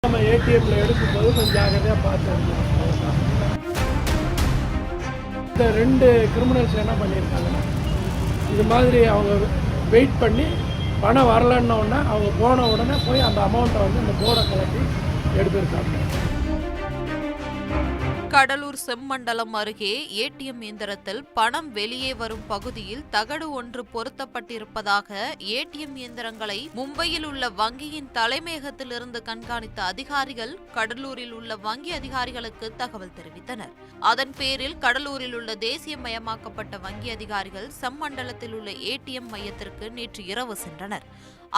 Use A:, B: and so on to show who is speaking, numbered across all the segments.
A: நம்ம ஏடிஎம்ல எடுக்கும்போது கொஞ்சம் ஜாகிரதையாக பார்த்து எடுக்கணும். இந்த 2 கிரிமினல்ஸ் என்ன பண்ணியிருக்காங்கன்னா, இது மாதிரி அவங்க வெயிட் பண்ணி பணம் வரலன்ன உடனே அவங்க போன உடனே போய் அந்த அமௌண்ட்டை வந்து இந்த போர்டை கலட்டி எடுத்திருக்காங்க.
B: கடலூர் செம்மண்டலம் அருகே ஏடிஎம் இயந்திரத்தில் பணம் வெளியே வரும் பகுதியில் தகடு ஒன்று பொருத்தப்பட்டிருப்பதாக ஏடிஎம் இயந்திரங்களை மும்பையில் உள்ள வங்கியின் தலைமையகத்திலிருந்து கண்காணித்த அதிகாரிகள் கடலூரில் உள்ள வங்கி அதிகாரிகளுக்கு தகவல் தெரிவித்தனர். அதன் பேரில் கடலூரில் உள்ள தேசியமயமாக்கப்பட்ட வங்கி அதிகாரிகள் செம்மண்டலத்தில் உள்ள ஏடிஎம் மையத்திற்கு நேற்று இரவு சென்றனர்.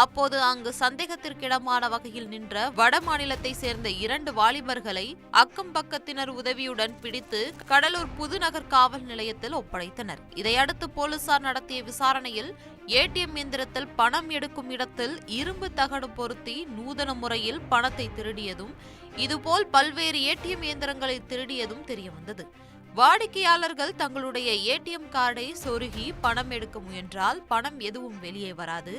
B: அப்போது அங்கு சந்தேகத்திற்கிடமான வகையில் நின்ற வட மாநிலத்தை சேர்ந்த 2 வாலிபர்களை அக்கம் பக்கத்தினர் உதவியுடன் பிடித்து கடலூர் புதுநகர் காவல் நிலையத்தில் ஒப்படைத்தனர். இதையடுத்து போலீசார் நடத்திய விசாரணையில் ஏடிஎம் இயந்திரத்தில் பணம் எடுக்கும் இடத்தில் இரும்பு தகடு பொருத்தி நூதன முறையில் பணத்தை திருடியதும் இதுபோல் பல்வேறு ஏடிஎம் இயந்திரங்களை திருடியதும் தெரியவந்தது. வாடிக்கையாளர்கள் தங்களுடைய ஏடிஎம் கார்டை சொருகி பணம் எடுக்க முயன்றால் பணம் எதுவும் வெளியே வராது.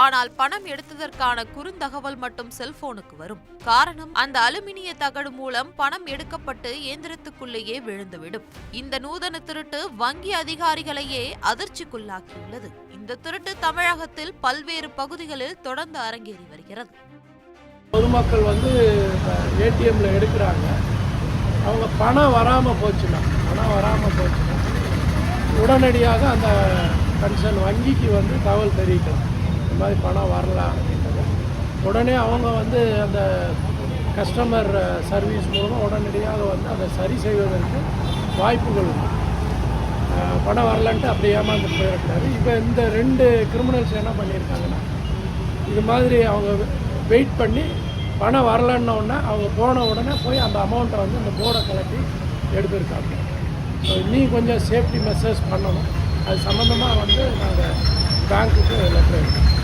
B: ஆனால் பணம் எடுத்ததற்கான குறுந்தகவல் மட்டும் செல்போனுக்கு வரும். காரணம், அந்த அலுமினிய தகடு மூலம் பணம் எடுக்கப்பட்டு இயந்திரத்துக்குள்ளேயே விழுந்துவிடும். இந்த நூதன திருட்டு வங்கி அதிகாரிகளையே அதிர்ச்சிக்குள்ளாக்கியுள்ளது. இந்த திருட்டு தமிழகத்தில் பல்வேறு பகுதிகளில் தொடர்ந்து அரங்கேறி வருகிறது.
A: பொதுமக்கள் வந்து ஏடிஎம்ல எடுக்கிறாங்க, அவங்க பணம் வராமல் போச்சுன்னா உடனடியாக அந்த கன்சர்ன் வங்கிக்கு வந்து தகவல் தெரிவிக்கலாம். இந்த மாதிரி பணம் வரலாம் அப்படின்றது உடனே அவங்க வந்து அந்த கஸ்டமர் சர்வீஸ் மூலமாக உடனடியாக வந்து அதை சரி செய்வதற்கு வாய்ப்புகள் உண்டு. பணம் வரலன்ட்டு அப்படி ஏமாந்து போயிடக்கூடாது. இப்போ இந்த 2 கிரிமினல்ஸ் என்ன பண்ணியிருக்காங்கன்னா, இது மாதிரி அவங்க வெயிட் பண்ணி பணம் வரலன்ன உடனே அவங்க போன உடனே போய் அந்த அமௌண்ட்டை வந்து இந்த போர்டை கலட்டி எடுத்திருக்காங்க. ஸோ இன்னும் கொஞ்சம் சேஃப்டி மெஷர்ஸ் பண்ணணும். அது சம்மந்தமாக வந்து நாங்கள் பேங்க்குக்கு லெட்டர் எடுக்கணும்.